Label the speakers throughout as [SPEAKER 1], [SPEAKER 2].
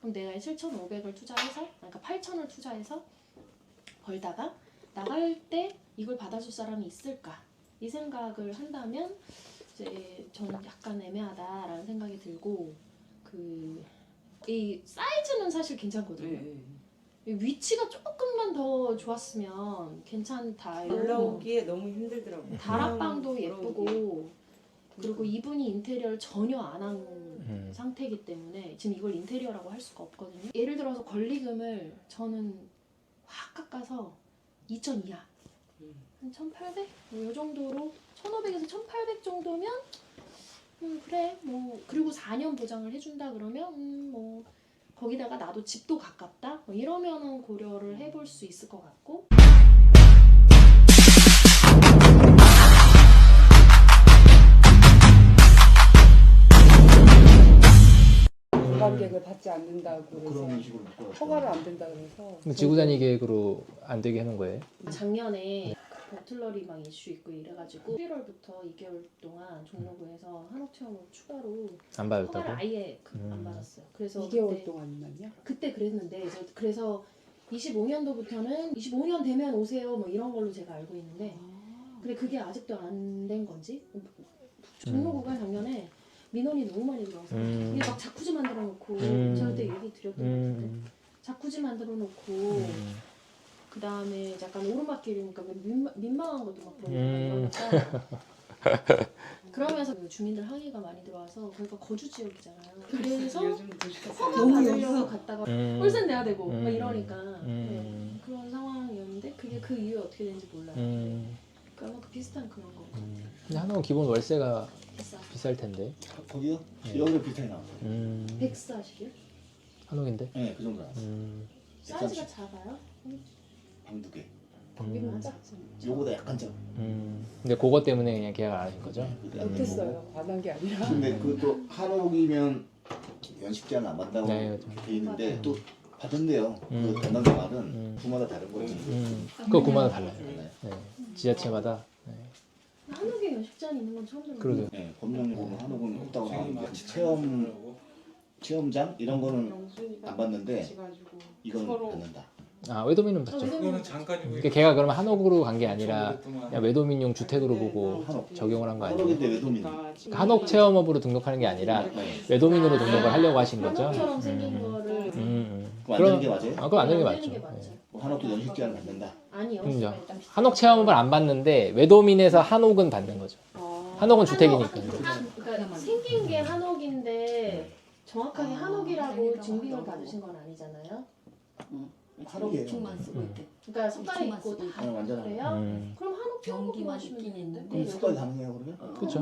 [SPEAKER 1] 그럼 내가 7,500을 투자해서, 그러니까 8,000을 투자해서 벌다가 나갈 때 이걸 받아줄 사람이 있을까? 이 생각을 한다면 이제 저는 약간 애매하다라는 생각이 들고, 이 사이즈는 사실 괜찮거든요. 이 위치가 조금만 더 좋았으면 괜찮다.
[SPEAKER 2] 올라오기에 너무 힘들더라고요.
[SPEAKER 1] 다락방도 예쁘고, 그리고 이분이 인테리어를 전혀 안 한 상태이기 때문에 지금 이걸 인테리어라고 할 수가 없거든요. 예를 들어서 권리금을 저는 확 깎아서 2,000 이하, 한 1,800? 뭐 이 정도로 1,500에서 1,800 정도면 그래 뭐, 그리고 4년 보장을 해준다 그러면 뭐 거기다가 나도 집도 가깝다 뭐 이러면은 고려를 해볼 수 있을 것 같고.
[SPEAKER 2] 관객을 받지 않는다고 그래서
[SPEAKER 3] 그런 식으로
[SPEAKER 2] 허가를 안 된다 그래서.
[SPEAKER 4] 그럼 지구단위 계획으로 안 되게 해놓은 거예요?
[SPEAKER 1] 작년에 버틀러리 막 이슈 있고 이래가지고 11월부터 2개월 동안 종로구에서 한옥체험을 추가로
[SPEAKER 4] 안
[SPEAKER 1] 허가를
[SPEAKER 4] 받았다고?
[SPEAKER 1] 아예 안 받았어요. 그래서
[SPEAKER 2] 2개월 동안만요?
[SPEAKER 1] 그때 그랬는데 그래서 25년도부터는 25년 되면 오세요 뭐 이런 걸로 제가 알고 있는데, 근데 그게 아직도 안 된 건지. 종로구가 작년에 민원이 너무 많이 들어와서 이게 막 자쿠지 만들어 놓고 제가 그때 얘기 드렸던 것 같은데 자쿠지 만들어 놓고 그 다음에 약간 오르막길이니까 민망한 것도 막 그러니까 그러면서 그 주민들 항의가 많이 들어와서 거기가 거주 지역이잖아요. 그래서
[SPEAKER 2] 요즘 도시가스
[SPEAKER 1] 허가 받으려고 갔다가 홀세 내야 되고 막 이러니까 그런 상황이었는데, 그게 그 이후에 어떻게 되는지 몰라요. 그러니까 그 비슷한 그런 거 같아요.
[SPEAKER 4] 근데 한옥 기본 월세가
[SPEAKER 1] 비싸.
[SPEAKER 4] 비쌀 텐데.
[SPEAKER 3] 거기요?
[SPEAKER 4] 네.
[SPEAKER 3] 여기가 비슷하게 나왔어요.
[SPEAKER 1] 140이요?
[SPEAKER 4] 한옥인데?
[SPEAKER 3] 네, 그 정도 나왔어요.
[SPEAKER 1] 사이즈가 작아요?
[SPEAKER 3] 방 2개.
[SPEAKER 1] 거기는 작지.
[SPEAKER 3] 요거보다 약간 작.
[SPEAKER 4] 근데 그거 때문에 그냥 계약을 안 하신 거죠?
[SPEAKER 2] 못했어요. 안 한 게 아니라.
[SPEAKER 3] 근데 그것도 한옥이면 연식제한 안 받다고
[SPEAKER 4] 네,
[SPEAKER 3] 돼 있는데 또 받은대요. 그 담당자 말은 부마다 다른 거지.
[SPEAKER 4] 그거 그마다 달라요.
[SPEAKER 3] 네.
[SPEAKER 4] 네. 지자체마다. 네.
[SPEAKER 1] 한옥에 연식제한 있는 건 처음 들어요.
[SPEAKER 4] 그러게요.
[SPEAKER 3] 네, 법령에 보면 한옥은 없다고 나오는데 체험장 이런 거는 안 받는데 이거는 받는다.
[SPEAKER 4] 아, 외도민은 받죠.
[SPEAKER 5] 그거는 잠깐이고.
[SPEAKER 4] 그러니까 걔가 그러면 한옥으로 간 게 아니라 그냥 외도민용 주택으로 보고
[SPEAKER 3] 한옥.
[SPEAKER 4] 적용을 한 거 아니에요?
[SPEAKER 3] 한옥인데 외도민.
[SPEAKER 4] 그러니까 한옥 체험업으로 등록하는 게 아니라 외도민으로 등록을 하려고 하신 거죠?
[SPEAKER 1] 한옥처럼 생긴 거를
[SPEAKER 3] 그럼 안 되는 게 맞아요?
[SPEAKER 4] 그건 안 되는 게
[SPEAKER 1] 안
[SPEAKER 4] 맞죠.
[SPEAKER 1] 되는 게 맞죠.
[SPEAKER 3] 뭐 한옥도 연식제한 받는다.
[SPEAKER 1] 아니요.
[SPEAKER 4] 그럼요. 한옥 체험업을 안 받는데 외도민에서 한옥은 받는 거죠. 한옥은 주택이니까.
[SPEAKER 1] 그러니까 생긴 게 한옥인데 정확하게 한옥이라고 증빙을 받으신 건 아니잖아요.
[SPEAKER 3] 한옥이에요.
[SPEAKER 6] 이충만 쓰고 있대.
[SPEAKER 1] 그러니까 석가래
[SPEAKER 6] 이충만
[SPEAKER 1] 있고
[SPEAKER 6] 쓰고
[SPEAKER 1] 다
[SPEAKER 3] 네, 완전
[SPEAKER 1] 그래요? 그럼 한옥
[SPEAKER 6] 변기만
[SPEAKER 1] 체험업으로 하시면
[SPEAKER 6] 있긴
[SPEAKER 1] 되는데.
[SPEAKER 6] 있는데.
[SPEAKER 3] 그럼 수까지 가능해요 그러면?
[SPEAKER 4] 그렇죠.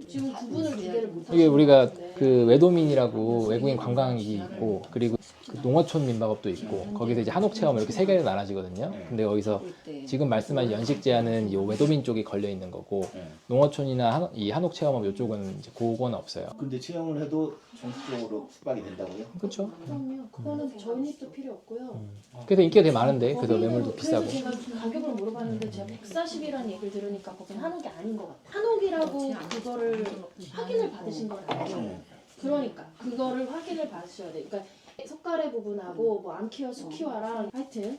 [SPEAKER 1] 지금 구분을 두 개를 못
[SPEAKER 4] 이게
[SPEAKER 1] 하시는
[SPEAKER 4] 우리가
[SPEAKER 1] 것 같은데.
[SPEAKER 4] 그 외도민이라고 외국인 관광객이 있고, 그리고 그 농어촌 민박업도 있고, 거기서 이제 한옥 체험 이렇게 세 개로 나눠지거든요. 근데 여기서 지금 말씀하신 연식 제한은 이 외도민 쪽이 걸려 있는 거고,
[SPEAKER 3] 네.
[SPEAKER 4] 농어촌이나 이 한옥 체험업 이쪽은 이제 그건 없어요.
[SPEAKER 3] 근데 체험을 해도 정식적으로 숙박이 된다고요?
[SPEAKER 4] 그렇죠.
[SPEAKER 1] 그럼요. 그거는 전입도 필요 없고요.
[SPEAKER 4] 그래서 인기가 되게 많은데, 그래서
[SPEAKER 1] 거기는
[SPEAKER 4] 매물도 비싸고.
[SPEAKER 1] 그래서 제가 가격을 물어봤는데 제가 140이라는 얘기를 들으니까 거긴 한옥이 아닌 것 같아요. 한옥이라고 그거를 확인을 받으신 건 아니에요.
[SPEAKER 3] 네.
[SPEAKER 1] 그러니까 그거를 확인을 받으셔야 돼요. 그러니까 석가래 부분하고 뭐 암키와 수키와랑 하여튼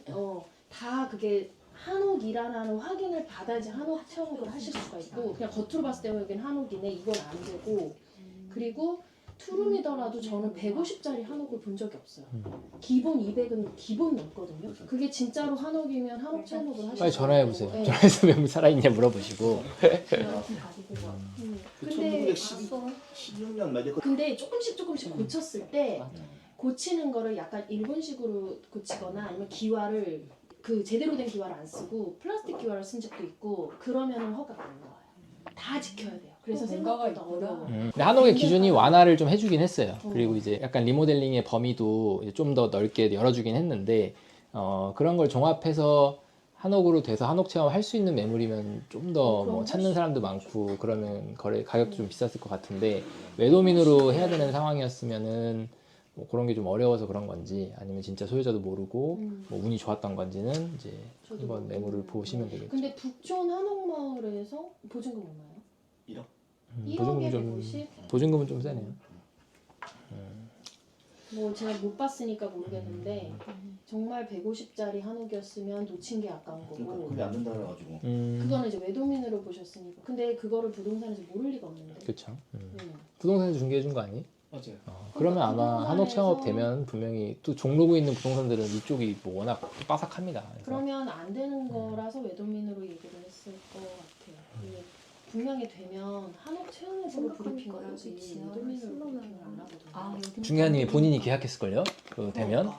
[SPEAKER 1] 다 그게 한옥이라는 확인을 받아야지 한옥 체험을 하실 수가 있고, 그냥 겉으로 봤을 때 여기는 한옥이네 이건 안 되고, 그리고 투룸이더라도 저는 150짜리 한옥을 본 적이 없어요. 기본 200은 기본 넘거든요. 그게 진짜로 한옥이면 한옥 체험을 하실
[SPEAKER 4] 빨리
[SPEAKER 1] 수
[SPEAKER 4] 전화해
[SPEAKER 1] 있고.
[SPEAKER 4] 보세요.
[SPEAKER 1] 네.
[SPEAKER 4] 전화해서 매물 살아있냐 물어보시고.
[SPEAKER 1] 근데
[SPEAKER 3] 16년 말에
[SPEAKER 1] 근데 조금씩 고쳤을 때 고치는 거를 약간 일본식으로 고치거나 아니면 기와를 그 제대로 된 기와를 안 쓰고 플라스틱 기와를 쓴 적도 있고, 그러면은 허가가 안 나와요. 다 지켜야 돼요. 그래서 생각보다 어려워요.
[SPEAKER 4] 근데 한옥의 기준이 완화를 좀 해주긴 했어요. 그리고 이제 약간 리모델링의 범위도 좀 더 넓게 열어주긴 했는데, 그런 걸 종합해서 한옥으로 돼서 한옥 체험 할 수 있는 매물이면 좀 더 뭐 찾는 사람도 많고, 그러면 거래 가격도 좀 비쌌을 것 같은데, 외도민으로 해야 되는 상황이었으면은 뭐 그런 게 좀 어려워서 그런 건지, 아니면 진짜 소유자도 모르고 뭐 운이 좋았던 건지는 이제
[SPEAKER 1] 저도
[SPEAKER 4] 한번 매물을 보시면 되겠죠.
[SPEAKER 1] 근데 북촌 한옥마을에서 보증금 얼마예요?
[SPEAKER 3] 1억.
[SPEAKER 1] 1억에
[SPEAKER 4] 보증금은 좀
[SPEAKER 1] 150?
[SPEAKER 4] 보증금은 좀 세네요.
[SPEAKER 1] 뭐 제가 못 봤으니까 모르겠는데 정말 150짜리 한옥이었으면 놓친 게 아까운
[SPEAKER 3] 그러니까
[SPEAKER 1] 거고
[SPEAKER 3] 그게 안 된다 그래가지고
[SPEAKER 1] 그거는 이제 외도민으로 보셨으니까 근데 그거를 부동산에서 모를 리가 없는데
[SPEAKER 4] 그렇죠.
[SPEAKER 1] 네.
[SPEAKER 4] 부동산에서 중개해 준 거 아니?
[SPEAKER 3] 맞아요.
[SPEAKER 4] 그러면 아마 한옥
[SPEAKER 1] 부동산에서-
[SPEAKER 4] 창업 되면 분명히 또 종로구 있는 부동산들은 이쪽이 뭐 워낙 빠삭합니다. 그래서
[SPEAKER 1] 그러면 안 되는 거라서 외도민으로 얘기를 했을 것 같아요. 이게 분명히 되면 한옥 체험으로 브리핑을 하지 외도민으로 브리핑을 안 하거든요.
[SPEAKER 4] 중개사님이 본인이 계약했을걸요? 그 되면?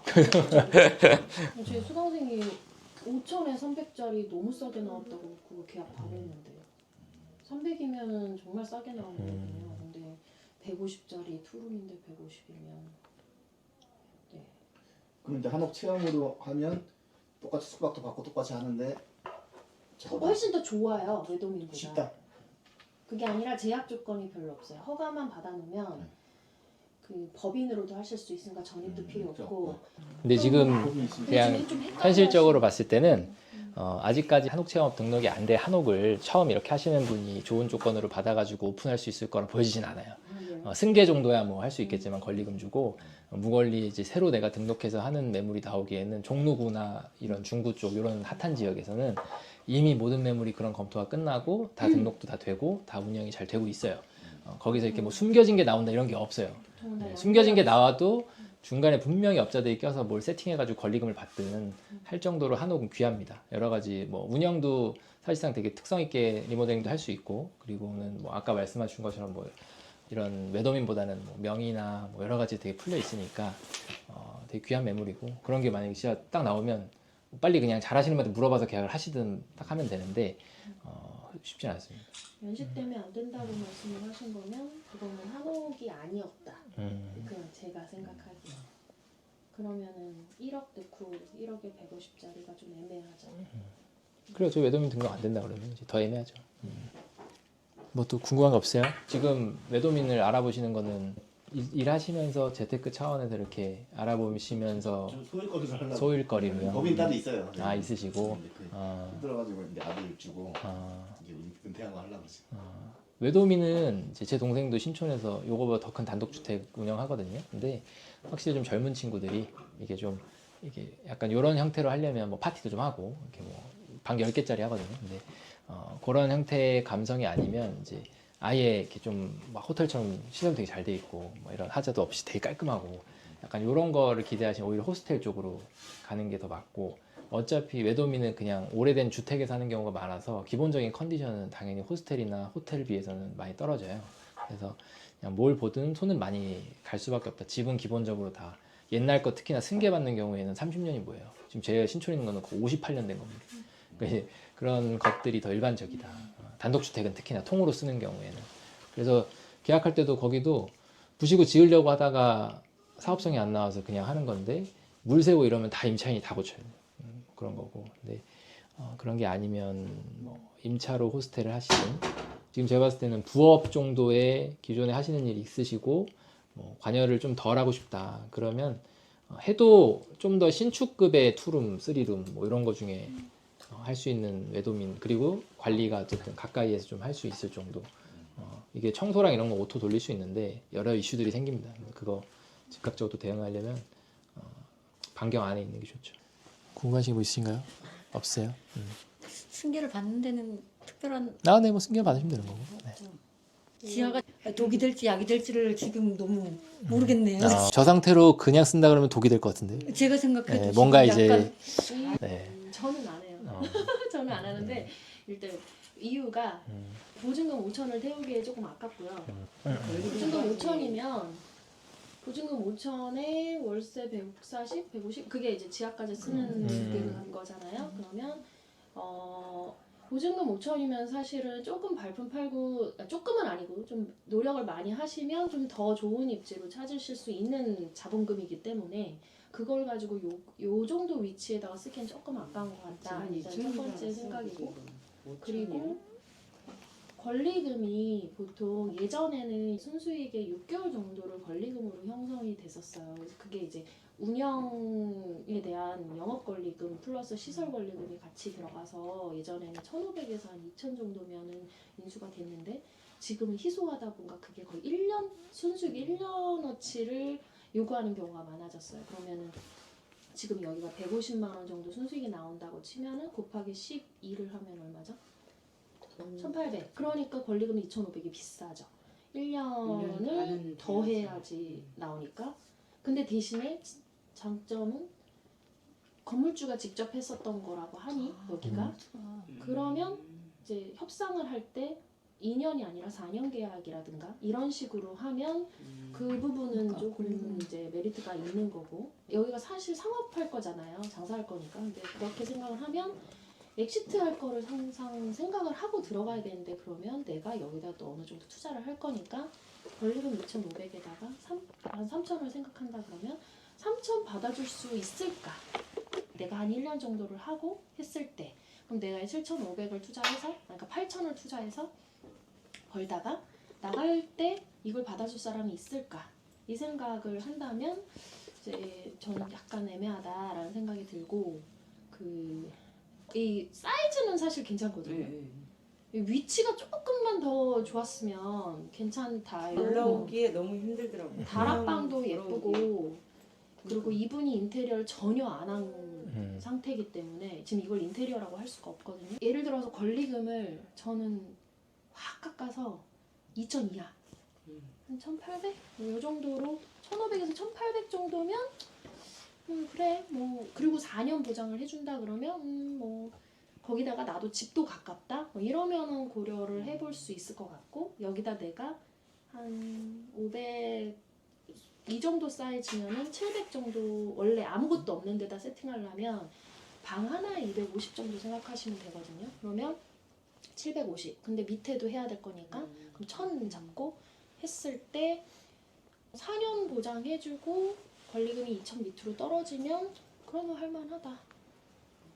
[SPEAKER 1] 제 수강생이 5천에 300짜리 너무 싸게 나왔다고 그거 계약 바로 했는데 300이면은 정말 싸게 나온 거거든요. 근데 150짜리 투룸인데 150이면 네.
[SPEAKER 3] 그럼 이제 한옥 체험으로 하면 똑같이 숙박도 받고 똑같이 하는데
[SPEAKER 1] 훨씬 더 좋아요 외도민보다.
[SPEAKER 3] 쉽다.
[SPEAKER 1] 그게 아니라 제약 조건이 별로 없어요. 허가만 받아놓으면 그 법인으로도 하실 수 있으니까 전입도 필요 없고.
[SPEAKER 4] 근데 지금
[SPEAKER 3] 법이 있으니까.
[SPEAKER 4] 그냥
[SPEAKER 1] 요즘엔 좀 헷갈려
[SPEAKER 4] 현실적으로 봤을 때는 아직까지 한옥 체험 등록이 안 돼 한옥을 처음 이렇게 하시는 분이 좋은 조건으로 받아가지고 오픈할 수 있을 거라 보여지진 않아요. 승계 정도야 뭐 할 수 있겠지만 권리금 주고 무권리 이제 새로 내가 등록해서 하는 매물이 나오기에는 종로구나 이런 중구 쪽 이런 핫한 지역에서는 이미 모든 매물이 그런 검토가 끝나고 다 등록도 다 되고 다 운영이 잘 되고 있어요. 거기서 이렇게 뭐 숨겨진 게 나온다 이런 게 없어요. 네, 숨겨진 게 나와도 중간에 분명히 업자들이 껴서 뭘 세팅해가지고 권리금을 받든 할 정도로 한옥은 귀합니다. 여러 가지 뭐 운영도 사실상 되게 특성 있게 리모델링도 할 수 있고 그리고는 뭐 아까 말씀하신 것처럼 뭐 이런 외도민보다는 뭐 명의나 뭐 여러 가지 되게 풀려 있으니까 되게 귀한 매물이고 그런 게 만약에 진짜 딱 나오면 빨리 그냥 잘하시는 분한테 물어봐서 계약을 하시든 딱 하면 되는데 쉽진 않습니다.
[SPEAKER 1] 연식 때문에 안 된다고 말씀을 하신 거면 그거는 한옥이 아니었다. 그건 제가 생각하기에. 그러면은 1억 넣고 1억에 150짜리가 좀 애매하죠.
[SPEAKER 4] 그래요. 저 외도민 등록 안 된다 그러면 이제 더 애매하죠. 뭐 또 궁금한 거 없어요? 지금 외도민을 알아보시는 거는 일하시면서 재테크 차원에서 이렇게 알아보시면서
[SPEAKER 3] 좀 소일거리를 하려고.
[SPEAKER 4] 소일거리로요?
[SPEAKER 3] 법인 따로 있어요.
[SPEAKER 4] 아 있으시고
[SPEAKER 3] 힘들어가지고 이제 아들 주고 이제 은퇴한 거 하려고 지금.
[SPEAKER 4] 외도민은 이제 제 동생도 신촌에서 요거보다 더 큰 단독주택 운영하거든요. 근데 확실히 좀 젊은 친구들이 이게 좀 이게 약간 이런 형태로 하려면 뭐 파티도 좀 하고 이렇게 뭐 방 10개짜리 하거든요. 근데 그런 형태의 감성이 아니면 이제 아예 이렇게 좀 막 호텔처럼 시설 되게 잘 돼 있고 뭐 이런 하자도 없이 되게 깔끔하고 약간 이런 거를 기대하시면 오히려 호스텔 쪽으로 가는 게 더 맞고 어차피 외도민은 그냥 오래된 주택에 사는 경우가 많아서 기본적인 컨디션은 당연히 호스텔이나 호텔 비해서는 많이 떨어져요. 그래서 그냥 뭘 보든 손은 많이 갈 수밖에 없다. 집은 기본적으로 다 옛날 거 특히나 승계받는 경우에는 30년이 뭐예요. 지금 제 신촌에 있는 거는 58년 된 겁니다. 그러니까 그런 것들이 더 일반적이다. 단독주택은 특히나 통으로 쓰는 경우에는. 그래서 계약할 때도 거기도 부시고 지으려고 하다가 사업성이 안 나와서 그냥 하는 건데 물 새고 이러면 다 임차인이 다 고쳐요. 그런 거고. 근데 그런 게 아니면 뭐 임차로 호스텔을 하시든 지금 제가 봤을 때는 부업 정도의 기존에 하시는 일이 있으시고 뭐 관여를 좀 덜 하고 싶다. 그러면 해도 좀 더 신축급의 투룸, 쓰리룸 뭐 이런 거 중에 할 수 있는 외도민 그리고 관리가 어쨌든 가까이에서 좀 할 수 있을 정도. 이게 청소랑 이런 거 오토 돌릴 수 있는데 여러 이슈들이 생깁니다. 그거 즉각적으로 대응하려면 반경 안에 있는 게 좋죠. 궁금하신 거 있으신가요? 없어요?
[SPEAKER 5] 승계를 받는 데는 특별한
[SPEAKER 4] 네, 뭐 승계 받으시면 되는 거고. 네.
[SPEAKER 5] 지하가 독이 될지 약이 될지를 지금 너무 모르겠네요.
[SPEAKER 4] 저 상태로 그냥 쓴다 그러면 독이 될 것 같은데.
[SPEAKER 5] 제가 생각해도
[SPEAKER 4] 네, 뭔가
[SPEAKER 5] 지금
[SPEAKER 4] 이제
[SPEAKER 5] 약간
[SPEAKER 4] 네.
[SPEAKER 1] 저는 안 해요. 저는 안 하는데 일단 이유가 보증금 5천을 태우기에 조금 아깝고요. 보증금 5천이면 보증금 5천에 월세 140, 150 그게 이제 지하까지 쓰는 그 거잖아요. 그러면 보증금 5천이면 사실은 조금 발품 팔고 조금은 아니고 좀 노력을 많이 하시면 좀 더 좋은 입지로 찾으실 수 있는 자본금이기 때문에 그걸 가지고 요 정도 위치에다가 쓰기엔 조금 아까운 것 같다. 일단 첫 번째 생각이고 그리고 권리금이 보통 예전에는 순수익의 6개월 정도를 권리금으로 형성이 됐었어요. 그래서 그게 이제 운영에 대한 영업 권리금 플러스 시설 권리금이 같이 들어가서 예전에는 1,500에서 한 2,000 정도면은 인수가 됐는데 지금은 희소하다 보니까 그게 거의 1년 순수익 1년어치를 요구하는 경우가 많아졌어요. 그러면은 지금 여기가 150만 원 정도 순수익이 나온다고 치면은 곱하기 12를 하면 얼마죠? 1,800. 그러니까 권리금이 2,500이 비싸죠. 1년을
[SPEAKER 2] 반은
[SPEAKER 1] 더
[SPEAKER 2] 돼야지.
[SPEAKER 1] 해야지 나오니까. 근데 대신에 장점은 건물주가 직접 했었던 거라고 하니 여기가 그러면 이제 협상을 할 때 2년이 아니라 4년 계약이라든가 이런 식으로 하면 그 부분은
[SPEAKER 5] 그러니까
[SPEAKER 1] 조금 이제 메리트가 있는 거고 여기가 사실 상업할 거잖아요. 장사할 거니까. 근데 그렇게 생각을 하면 엑시트 할 거를 항상 생각을 하고 들어가야 되는데 그러면 내가 여기다 또 어느 정도 투자를 할 거니까 권리금 2,500에다가 한 3,000을 생각한다 그러면 3,000 받아줄 수 있을까? 내가 한 1년 정도를 하고 했을 때 그럼 내가 7,500을 투자해서 그러니까 8,000을 투자해서 벌다가 나갈 때 이걸 받아줄 사람이 있을까? 이 생각을 한다면 이제 저는 약간 애매하다라는 생각이 들고 이 사이즈는 사실 괜찮거든요. 이 위치가 조금만 더 좋았으면 괜찮다.
[SPEAKER 6] 올라오기에 너무 힘들더라고요.
[SPEAKER 1] 다락방도
[SPEAKER 6] 올라오기.
[SPEAKER 1] 예쁘고 그리고 이분이 인테리어를 전혀 안 한 상태이기 때문에 지금 이걸 인테리어라고 할 수가 없거든요. 예를 들어서 권리금을 저는 확 깎아서 2,000 이하 한 1,800? 이 정도로 1,500에서 1,800 정도면 그래 뭐 그리고 4년 보장을 해준다 그러면 뭐 거기다가 나도 집도 가깝다 뭐 이러면은 고려를 해볼 수 있을 것 같고 여기다 내가 한 500 이 정도 사이즈면은 700 정도 원래 아무것도 없는 데다 세팅하려면 방 하나에 250 정도 생각하시면 되거든요. 그러면 750 근데 밑에도 해야 될 거니까 그럼 1000 잡고 했을 때 4년 보장해주고 권리금이 2,000 밑으로 떨어지면 그러면 할만하다.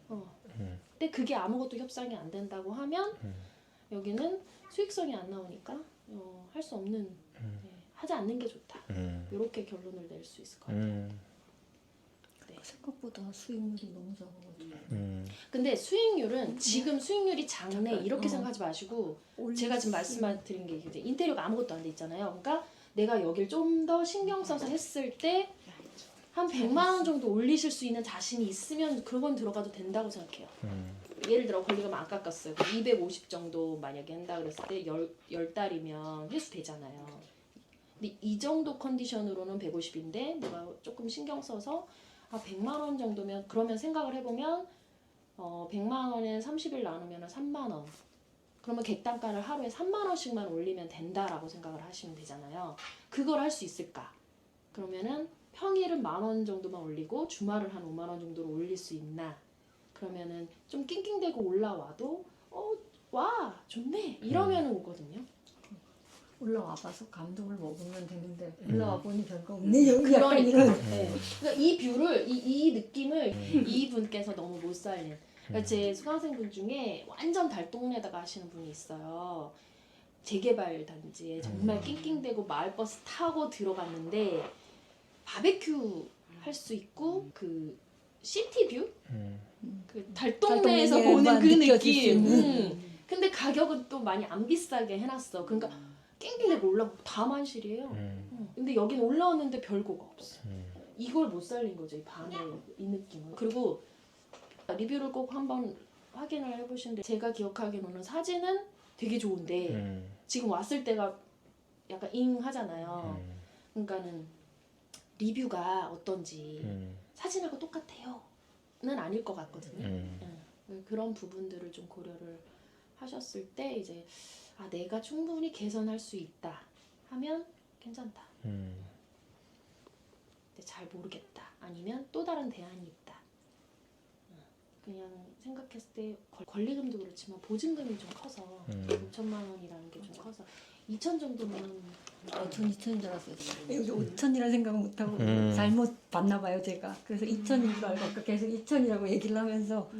[SPEAKER 1] 근데 그게 아무것도 협상이 안 된다고 하면 여기는 수익성이 안 나오니까 할 수 없는 하지 않는 게 좋다. 이렇게 결론을 낼 수 있을 것 같아요. 네.
[SPEAKER 5] 생각보다 수익률이 너무 작아가지고
[SPEAKER 1] 근데 수익률은 지금 수익률이 작네
[SPEAKER 5] 잠깐,
[SPEAKER 1] 이렇게 생각하지 마시고 제가 지금 말씀드린 게 이제 인테리어가 아무것도 안 돼 있잖아요. 그러니까 내가 여길 좀 더 신경 써서 했을 때 한 100만 원 정도 올리실 수 있는 자신이 있으면 그건 들어가도 된다고 생각해요. 예를 들어 권리금 안 깎았어요. 250 정도 만약에 한다 그랬을 때 10달이면 회수되잖아요. 근데 이 정도 컨디션으로는 150인데 내가 조금 신경 써서 100만 원 정도면 그러면 생각을 해보면 100만 원에 30일 나누면 3만 원. 그러면 객단가를 하루에 3만 원씩만 올리면 된다라고 생각을 하시면 되잖아요. 그걸 할 수 있을까? 그러면은 평일은 10,000원 정도만 올리고 주말을 한 5만 원 정도로 올릴 수 있나? 그러면은 좀 낑낑대고 올라와도 와 좋네 이러면은 오거든요.
[SPEAKER 5] 올라와봐서 감동을 먹으면 되는데 올라와 보니 별거 없네. 여기 약간
[SPEAKER 1] 그러니까,
[SPEAKER 5] 이런
[SPEAKER 1] 그러니까 이 뷰를 이 느낌을 이분께서 너무 못 살린. 그러니까 제 수강생분 중에 완전 달동네다가 하시는 분이 있어요. 재개발 단지에 정말 낑낑대고 마을버스 타고 들어갔는데 바베큐 할 수 있고 그 시티뷰 그 달동네에서 보는 그 느낌. 근데 가격은 또 많이 안 비싸게 해놨어. 그러니까 낑낑대고 올라가고 다 만실이에요. 근데 여긴 올라왔는데 별거가 없어. 이걸 못 살린 거죠. 이 밤에 이 느낌을. 그리고 리뷰를 꼭 한번 확인을 해보시는데 제가 기억하기로는 사진은 되게 좋은데 지금 왔을 때가 약간 잉 하잖아요. 그러니까는 리뷰가 어떤지 사진하고 똑같아요. 는 아닐 것 같거든요. 그런 부분들을 좀 고려를 하셨을 때 이제 내가 충분히 개선할 수 있다 하면 괜찮다. 근데 잘 모르겠다. 아니면 또 다른 대안이 있다. 그냥 생각했을 때 권리금도 그렇지만 보증금이 좀 커서 5천만 원이라는 게 좀 커서 2천 정도면
[SPEAKER 5] 전 2천인 줄 알았어요. 여기 5천이라는 생각을 못하고 잘못 봤나 봐요 제가. 그래서 2천인 줄 알고 계속 2천이라고 얘기를 하면서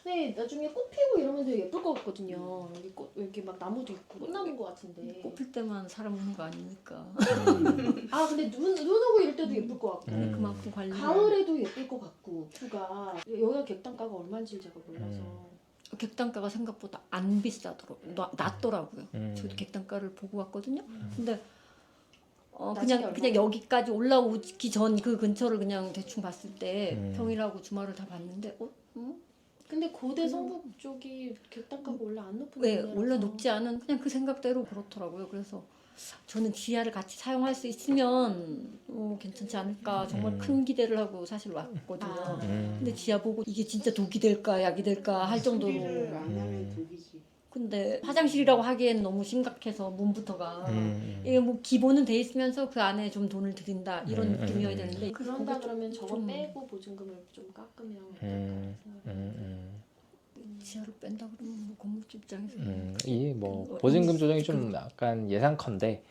[SPEAKER 1] 근데 나중에 꽃 피고 이러면 되게 예쁠 것 같거든요. 여기 꽃 이렇게 막 나무도 있고 꽃나무인 것 같은데.
[SPEAKER 5] 꽃필 때만 사람 오는 거 아니니까.
[SPEAKER 1] 근데 눈 오고 이럴 때도 예쁠 것 같고.
[SPEAKER 5] 그만큼 관리.
[SPEAKER 1] 가을에도 예쁠 것 같고. 뷰가 여기가 객단가가 얼마인지 제가 몰라서.
[SPEAKER 5] 객단가가 생각보다 안 비싸더라고요. 낮더라고요. 저도 객단가를 보고 왔거든요. 근데
[SPEAKER 1] 낮은 게
[SPEAKER 5] 그냥 여기까지 올라오기 전 그 근처를 그냥 대충 봤을 때
[SPEAKER 4] 음.
[SPEAKER 5] 평일하고 주말을 다 봤는데
[SPEAKER 1] 근데 고대 성북 쪽이 객단가가 원래 안 높은
[SPEAKER 5] 왜
[SPEAKER 1] 동네라서.
[SPEAKER 5] 원래 높지 않은 그냥 그 생각대로 그렇더라고요. 그래서 저는 지하를 같이 사용할 수 있으면 괜찮지 않을까 정말 큰 기대를 하고 사실 왔거든요.
[SPEAKER 1] 아.
[SPEAKER 5] 근데 지하 보고 이게 진짜 독이 될까 약이 될까 할 정도로.
[SPEAKER 6] 수리를 안 하면 독이지.
[SPEAKER 5] 근데 화장실이라고 하기엔 너무 심각해서 문부터가 이게 뭐 기본은 돼 있으면서 그 안에 좀 돈을 들인다 이런 느낌이어야 되는데
[SPEAKER 1] 그런다
[SPEAKER 5] 그게
[SPEAKER 1] 그러면 저거
[SPEAKER 5] 좀
[SPEAKER 1] 빼고 보증금을 좀 깎으면
[SPEAKER 5] 지하를 뺀다 그러면 뭐 건물주 입장에서
[SPEAKER 4] 이 뭐 보증금 조정이 좀 약간 예상컨대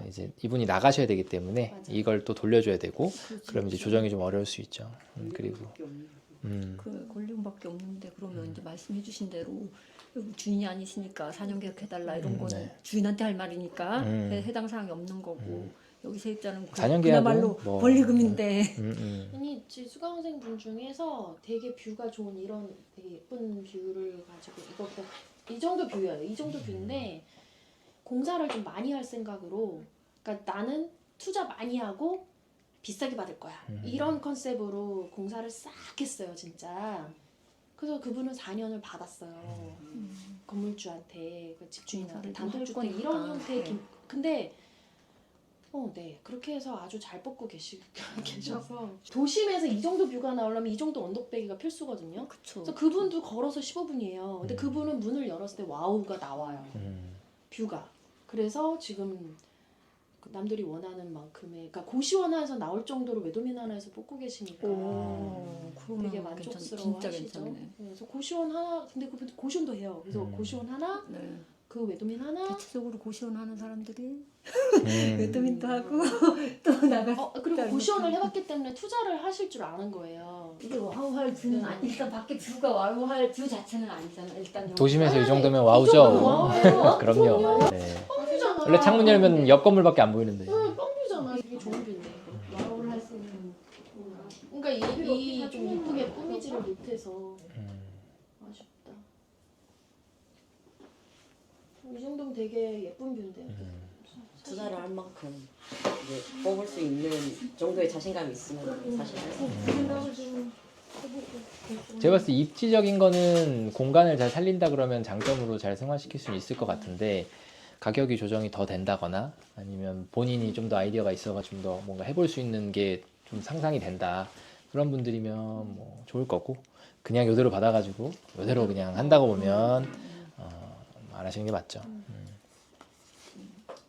[SPEAKER 4] 이제 이분이 나가셔야 되기 때문에
[SPEAKER 1] 맞아.
[SPEAKER 4] 이걸 또 돌려줘야 되고
[SPEAKER 5] 그렇지.
[SPEAKER 4] 그럼 이제 조정이 좀 어려울 수 있죠. 그리고
[SPEAKER 6] 그게 없는
[SPEAKER 5] 그 권리금밖에 없는데 그러면 이제 말씀해주신 대로 주인이 아니시니까 4년 계약해달라 이런 거는
[SPEAKER 4] 네.
[SPEAKER 5] 주인한테 할 말이니까 해당 사항이 없는 거고 여기 세입자는
[SPEAKER 4] 4년
[SPEAKER 5] 그야말로
[SPEAKER 4] 계약은 뭐-
[SPEAKER 5] 권리금인데
[SPEAKER 1] 아니 수강생 분 중에서 되게 뷰가 좋은 이런 되게 예쁜 뷰를 가지고 이거보다 이 정도 뷰예요. 이 정도 뷰인데 공사를 좀 많이 할 생각으로 그러니까 나는 투자 많이 하고 비싸게 받을 거야. 이런 컨셉으로 공사를 싹 했어요, 진짜. 그래서 그분은 4년을 받았어요. 건물주한테 그 집주인한테
[SPEAKER 5] 공사를 좀
[SPEAKER 1] 단독주택
[SPEAKER 5] 할
[SPEAKER 1] 이런
[SPEAKER 5] 거니까.
[SPEAKER 1] 형태의
[SPEAKER 5] 네.
[SPEAKER 1] 근데 네 그렇게 해서 아주 잘 뽑고 계셔서 도심에서 이 정도 뷰가 나오려면 이 정도 언덕배기가 필수거든요.
[SPEAKER 5] 그쵸.
[SPEAKER 1] 그래서 그분도 걸어서 15분이에요. 근데 그분은 문을 열었을 때 와우가 나와요. 뷰가. 그래서 지금 그 남들이 원하는 만큼의 그러니까 고시원화에서 나올 정도로 외도민 하나에서 뽑고 계시니까
[SPEAKER 5] 그러면
[SPEAKER 1] 되게
[SPEAKER 5] 진짜
[SPEAKER 1] 만족스러워하시죠.
[SPEAKER 5] 괜찮네.
[SPEAKER 1] 그래서 고시원 하나 근데 그분 고시원도 해요. 그래서 고시원 하나
[SPEAKER 5] 네.
[SPEAKER 1] 그 외도민 하나
[SPEAKER 5] 대체적으로 고시원 하는 사람들이 외도민도 하고 또 나가
[SPEAKER 1] 그리고 고시원을 해봤기 때문에 투자를 하실 줄 아는 거예요.
[SPEAKER 5] 이게 와우할 뷰는 일단 밖에 뷰가 와우할 뷰 자체는 아니잖아. 일단
[SPEAKER 4] 도심에서 이 정도면
[SPEAKER 1] 이
[SPEAKER 4] 와우죠.
[SPEAKER 1] 정도면 와우예요.
[SPEAKER 4] 그럼요. 네.
[SPEAKER 1] 뻥뷰잖아.
[SPEAKER 4] 원래 창문 열면 옆 건물밖에 안 보이는데.
[SPEAKER 1] 뻥뷰잖아. 이게 좋은 뷰인데.
[SPEAKER 5] 와우를 할 수 있는
[SPEAKER 1] 그러니까 이좀 이쁘게 꾸미지를 못해서 아쉽다. 이 정도면 되게 예쁜 뷰인데.
[SPEAKER 6] 투자를 할 만큼 이제 뽑을 수 있는 정도의 자신감이 있으면 사실
[SPEAKER 5] 생각을 좀
[SPEAKER 4] 제가 봤을 때 입지적인 거는 공간을 잘 살린다 그러면 장점으로 잘 생활시킬 수는 있을 것 같은데 가격이 조정이 더 된다거나 아니면 본인이 좀 더 아이디어가 있어가지고 좀 더 뭔가 해볼 수 있는 게 좀 상상이 된다 그런 분들이면 뭐 좋을 거고 그냥 이대로 받아가지고 이대로 그냥 한다고 보면 안 하시는 게 맞죠.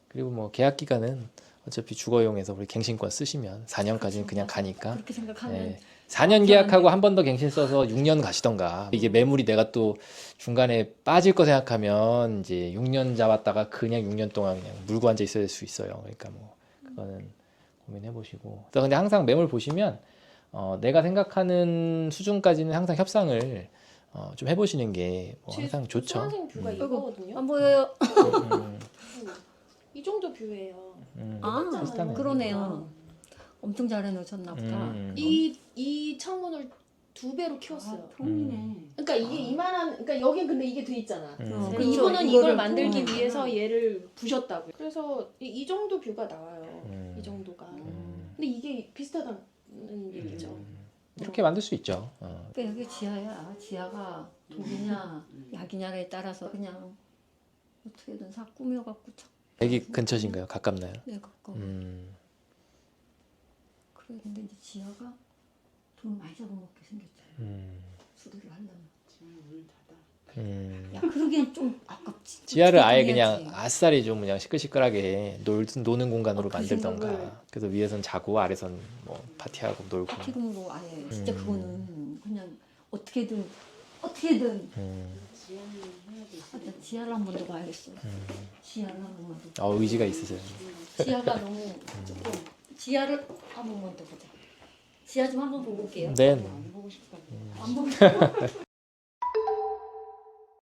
[SPEAKER 4] 그리고 뭐 계약 기간은 어차피 주거용에서 우리 갱신권 쓰시면 4년까지는 그냥 가니까
[SPEAKER 5] 그렇게 생각하면
[SPEAKER 4] 네. 4년 계약하고 한 번 더 갱신 써서 6년 가시던가 이게 매물이 내가 또 중간에 빠질 거 생각하면 이제 6년 잡았다가 그냥 6년 동안 그냥 물고 앉아 있어야 될 수 있어요. 그러니까 뭐 그거는 고민해 보시고. 근데 항상 매물 보시면 내가 생각하는 수준까지는 항상 협상을 좀 해보시는 게 뭐 항상 좋죠.
[SPEAKER 1] 수강생 뷰가 이거거든요.
[SPEAKER 5] 안 보여요.
[SPEAKER 1] 이 정도 뷰예요.
[SPEAKER 5] 아
[SPEAKER 4] 비슷하네.
[SPEAKER 5] 그러네요. 엄청 잘 해놓으셨나 보다.
[SPEAKER 1] 이 창문을 2배로 키웠어요.
[SPEAKER 5] 통이네.
[SPEAKER 1] 그러니까 이게 이만한 그러니까 여기는 근데 이게 돼 있잖아.
[SPEAKER 5] 그렇죠.
[SPEAKER 1] 이분은
[SPEAKER 5] 이거를
[SPEAKER 1] 이걸 만들기
[SPEAKER 5] 통으로
[SPEAKER 1] 위해서 얘를 부셨다고요. 그래서 이 정도 뷰가 나와요. 이 정도가. 근데 이게 비슷하다는 얘기죠.
[SPEAKER 4] 이렇게 만들 수 있죠.
[SPEAKER 5] 그러니까 여기 지하야. 지하가 독이냐 약이냐에 따라서 그냥 어떻게든 사 꾸며갖고
[SPEAKER 4] 여기 근처신가요? 가깝나요?
[SPEAKER 5] 네 가까워. 그래 근데 이제 지하가 돈 많이 잡아먹게 생겼잖아. 수리를 하려면. 야 그러기엔 좀 아깝지.
[SPEAKER 4] 지하를 아예
[SPEAKER 5] 어떻게든
[SPEAKER 4] 그냥
[SPEAKER 5] 해야지.
[SPEAKER 4] 아싸리 좀 그냥 시끌시끌하게 노는 공간으로
[SPEAKER 5] 그
[SPEAKER 4] 만들던가.
[SPEAKER 5] 생각을-
[SPEAKER 4] 그래서 위에선 자고 아래선 뭐 파티하고 놀고.
[SPEAKER 5] 파티룸으로 아예 진짜 그거는 그냥 어떻게든 나 지하를 한 번 더 봐야겠어. 지하를 한 번만 더.
[SPEAKER 4] 의지가 있으세요.
[SPEAKER 5] 지하가 너무 조금 지하를 한 번만 더 보자. 지하 좀 한 번 보고 올게요.
[SPEAKER 4] 네.
[SPEAKER 6] 보고 싶다.
[SPEAKER 5] 안 보고